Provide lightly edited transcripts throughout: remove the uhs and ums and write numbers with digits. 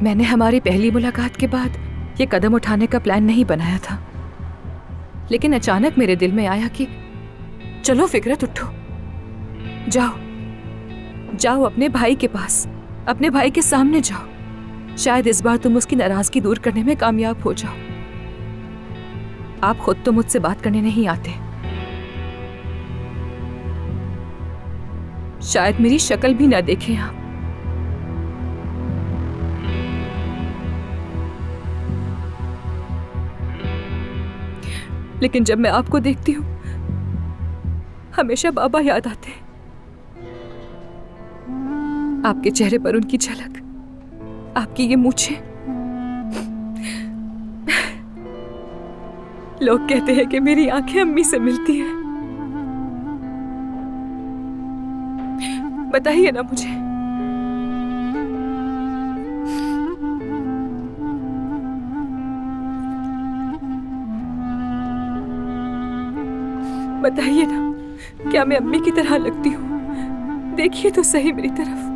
मैंने हमारी पहली मुलाकात के बाद ये कदम उठाने का प्लान नहीं बनाया था, लेकिन अचानक मेरे दिल में आया कि चलो फिकरत, उठो, जाओ जाओ अपने भाई के पास, अपने भाई के सामने जाओ। शायद इस बार तुम उसकी नाराजगी दूर करने में कामयाब हो जाओ। आप खुद तो मुझसे बात करने नहीं आते, शायद मेरी शक्ल भी ना देखें आप। लेकिन जब मैं आपको देखती हूं, हमेशा बाबा याद आते हैं। आपके चेहरे पर उनकी झलक, आपकी ये मूछें। लोग कहते हैं कि मेरी आंखें अम्मी से मिलती हैं। बताइए ना मुझे, बताइए ना, क्या मैं अम्मी की तरह लगती हूँ? देखिए तो सही मेरी तरफ।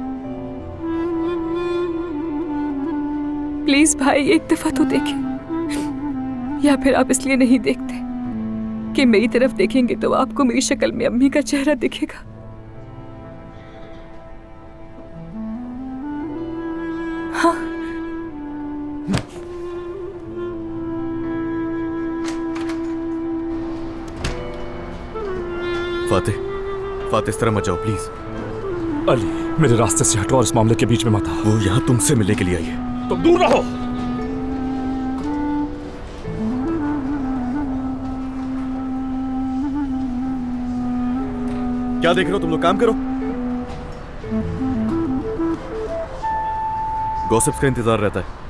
प्लीज भाई, एक दफा तो देखें। या फिर आप इसलिए नहीं देखते कि मेरी तरफ देखेंगे तो आपको मेरी शक्ल में अम्मी का चेहरा दिखेगा। हाँ, फातिह, इस तरह मत जाओ प्लीज। अली, मेरे रास्ते से हटो और इस मामले के बीच में मत आओ। वो यहाँ तुमसे मिलने के लिए आई है। तुम दूर रहो। क्या देख रहे हो तुम लोग? काम करो। गॉसिप्स का इंतजार रहता है।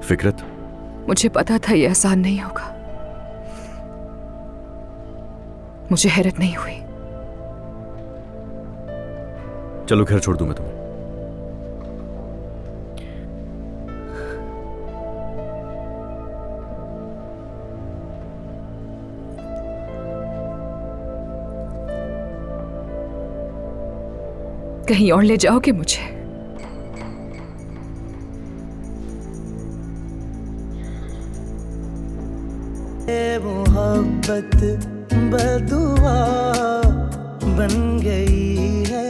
फिकरत, मुझे पता था ये आसान नहीं होगा। मुझे हैरत नहीं हुई। चलो घर छोड़ दूं मैं तुम्हें। कहीं और ले जाओगे मुझे? मोहब्बत बदुआ बन गई है।